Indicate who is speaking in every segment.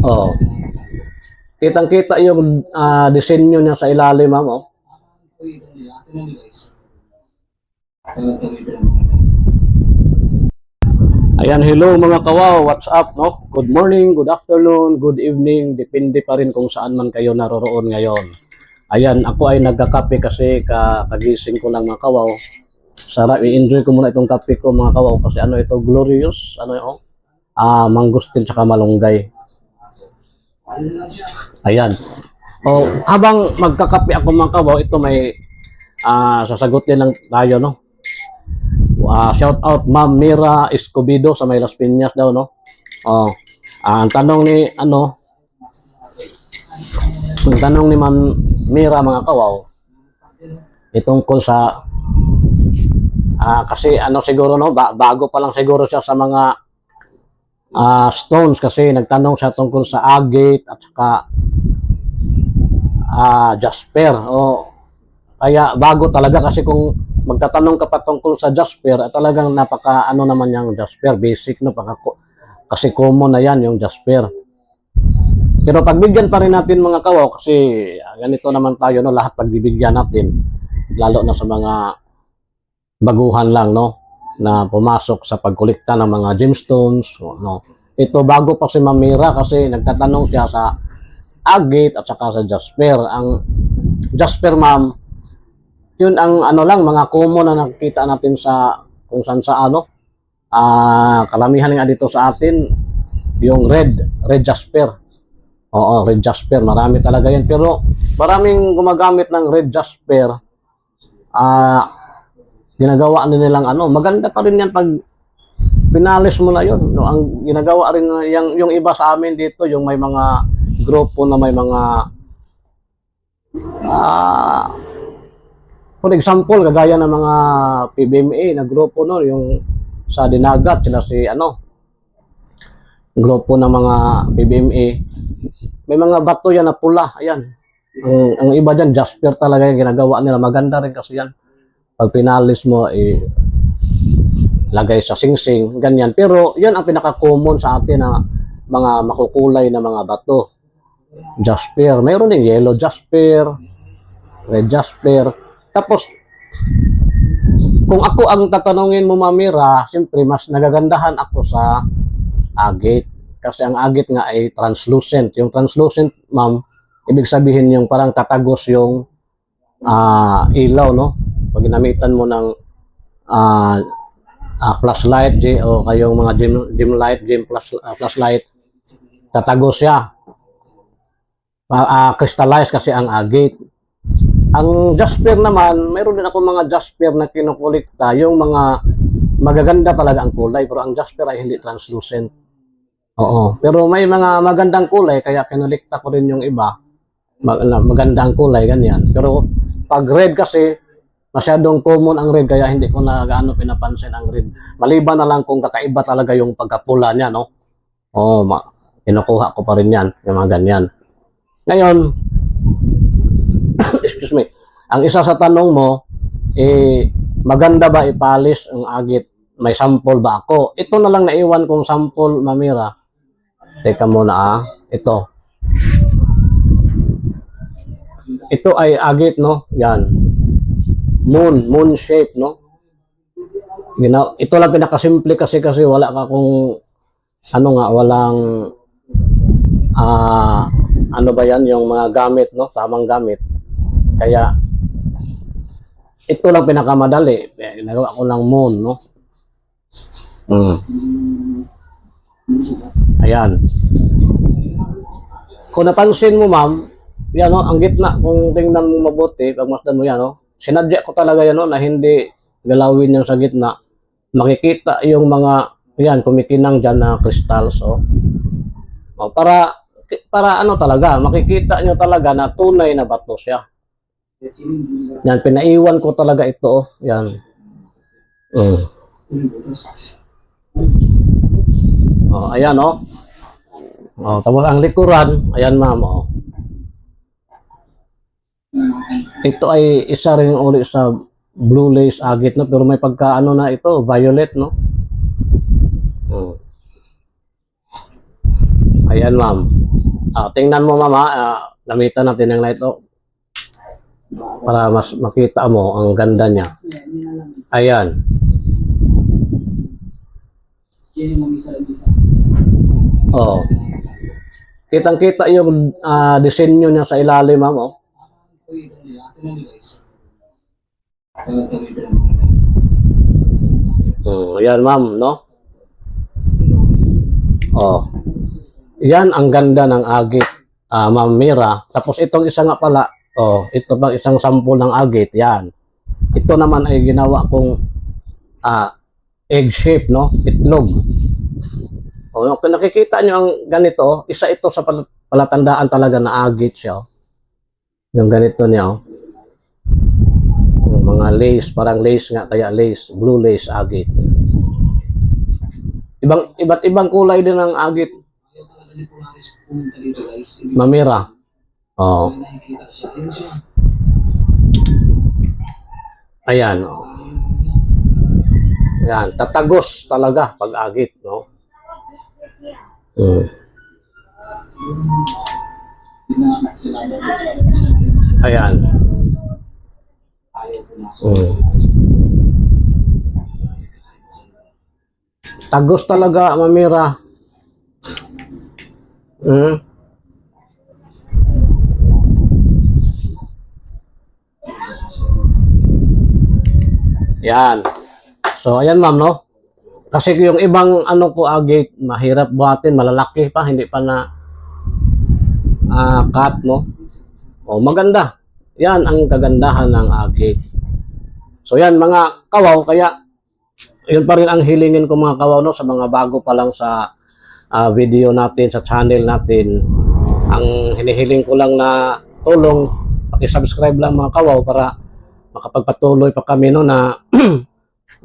Speaker 1: Oh. Kitang-kita yung disenyo niya sa ilalim, ma'am. Oh. Ayan, hello mga kawaw, what's up, no? Good morning, good afternoon, good evening, depende pa rin kung saan man kayo naroroon ngayon. Ayan, ako ay nagkakape kasi kagising ko lang mga kawaw. Sarap, i-enjoy ko muna itong kape ko mga kawaw kasi ano ito, glorious, ano yun, mangustin tsaka malunggay. Ayan. Oh, habang magkakape ako mga kawaw, ito may sasagutin lang tayo, no? Shout out Ma'am Mira Escobedo sa may Las Piñas daw, no? Oh, ang tanong ni Ma'am Mira mga kawaw, itungkol sa kasi ano siguro no, bago pa lang siguro siya sa mga stones kasi nagtanong siya tungkol sa agate at saka jasper. Kaya bago talaga kasi kung magtatanong ka pa tungkol sa jasper, talagang napaka ano naman yung jasper, basic no, kasi common na yan yung jasper. Pero pagbigyan pa rin natin mga kawaw kasi ganito naman tayo no, lahat pagbibigyan natin lalo na sa mga baguhan lang no na pumasok sa pagkolekta ng mga gemstones no. Ito bago pa si Mamira kasi nagtatanong siya sa agate at saka sa jasper. Ang jasper ma'am, yun ang ano lang mga common na nakikita natin sa kung saan sa ano karamihan nga dito sa atin yung red jasper. Oo, red jasper, marami talaga yan. Pero maraming gumagamit ng red jasper. Ginagawa nilang ano, maganda pa rin yan pag pinalis mo na yun. No, ang ginagawa rin yung iba sa amin dito, yung may mga grupo na may mga for example, kagaya ng mga PBMA na grupo no, yung sa Dinagat, sila si ano, grupo ng mga PBMA. May mga bato yan na pula, ayan. Ang iba dyan, jasper talaga yung ginagawa nila. Maganda rin kasi yan. Pag pinalis mo, lagay sa singsing, ganyan. Pero yan ang pinaka-common sa atin na mga makukulay na mga bato. Jasper. Mayroon din yellow jasper, red jasper. Tapos, kung ako ang tatanungin mo, Mamira, siyempre mas nagagandahan ako sa agate. Kasi ang agate nga ay translucent. Yung translucent, ma'am, ibig sabihin yung parang tatagos yung ilaw, no? Pag ginamitan mo ng flashlight o kayong mga dim light, flashlight, tatagos siya. Crystallize kasi ang agate. Ang jasper naman, mayroon din ako mga jasper na kinukulikta, yung mga magaganda talaga ang kulay, pero ang jasper ay hindi translucent. Oo, pero may mga magandang kulay, kaya kinulikta ko rin yung iba. Maganda ang kulay, ganyan. Pero pag red kasi, masyadong common ang red, kaya hindi ko na gaano pinapansin ang red. Maliban na lang kung kakaiba talaga yung pagkapula niya, no? Kinukuha ko pa rin yan, yung mga ganyan. Ngayon, excuse me, ang isa sa tanong mo, maganda ba ipalis ang agit? May sample ba ako? Ito na lang naiwan kong sample, Mamira. Teka muna ito. Ito ay agit, no? Yan. Moon shape, no? Ito lang pinakasimple kasi wala ka kung ano nga, walang ano ba yan, yung mga gamit, no? Tamang gamit. Kaya ito lang pinakamadali. Ginagawa ko ng moon, no? Ayan. Kung napansin mo, ma'am, yan, no? Ang gitna, kung tingnan mo mabuti, pag masdan mo yan, no? Sinadya ko talaga yan, no? Na hindi galawin yung sa gitna. Makikita yung mga, yan, kumikinang dyan na crystals, para ano talaga, makikita nyo talaga na tunay na bato siya. Yan, pinaiwan ko talaga ito, yan. Ayan, tapos ang likuran, ayan ma'am, ito ay isa rin uli sa blue lace agate, no? Pero may pagkaano na ito, violet, no? Ayan ma'am. Tingnan mo mama, gamitan natin ng light para mas makita mo ang ganda niya. Ayan. Oh. Kitang-kita yung disenyo niya sa ilalim, ma'am. Oh. Yan, ma'am, no? Oh. Yan ang ganda ng agit, Ma'am Mira. Tapos itong isa nga pala, ito bang isang sample ng agit, yan. Ito naman ay ginawa kong egg shape, no? Itlog. Kung nakikita nyo ang ganito, isa ito sa palatandaan talaga na agit siya. Yung ganito niya, yung mga lace, parang lace nga, kaya lace, blue lace agit. Iba't ibang kulay din ng agit. Mamira. Oh. Ayan. Yan, tatagos talaga pag agit, no? Ayan. Tagos talaga, Mamira. Yan. So, ayan ma'am, no? Kasi yung ibang agit, mahirap buhatin, malalaki pa, hindi pa na cut, no? Maganda. Yan ang kagandahan ng agit. So, yan mga kawaw, kaya yun pa rin ang hilingin ko mga kawaw, no? Sa mga bago pa lang sa video natin, sa channel natin. Ang hinihiling ko lang na tulong, paki-subscribe lang mga kawaw para makapagpatuloy pa kami, no, na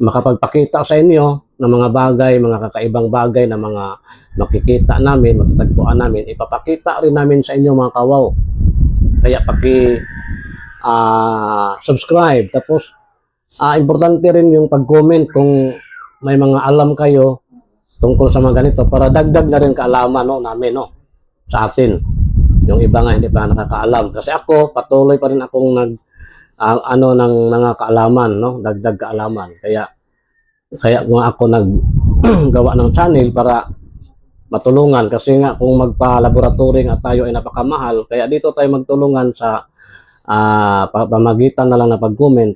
Speaker 1: makapagpakita sa inyo ng mga bagay, mga kakaibang bagay na mga makikita namin, matatagpuan namin, ipapakita rin namin sa inyo mga kawaw. Kaya subscribe. Tapos importante rin yung pag-comment kung may mga alam kayo tungkol sa mga ganito para dagdag na rin kaalaman, no, namin, no, sa atin. Yung iba nga hindi pa nakakaalam. Kasi ako, patuloy pa rin akong ng mga kaalaman, no, dagdag kaalaman. Kaya nga ako naggawa ng channel para matulungan. Kasi nga kung magpa-laboratory nga tayo ay napakamahal, kaya dito tayo magtulungan sa pamagitan na lang na pag-comment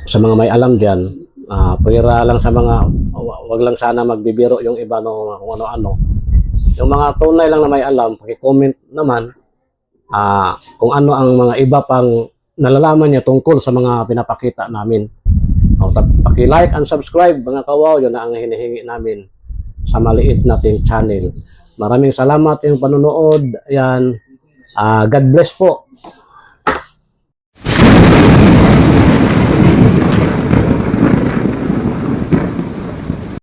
Speaker 1: sa mga may alam diyan. Pwera lang sa mga, wag lang sana magbibiro yung iba, no, kung ano-ano. Yung mga tunay lang na may alam, paki-comment naman kung ano ang mga iba pang nalalaman niya tungkol sa mga pinapakita namin. Paki-like and subscribe mga kawaw, yun na ang hinihingi namin sa maliit nating channel. Maraming salamat yung panonood. Ayan. God bless po.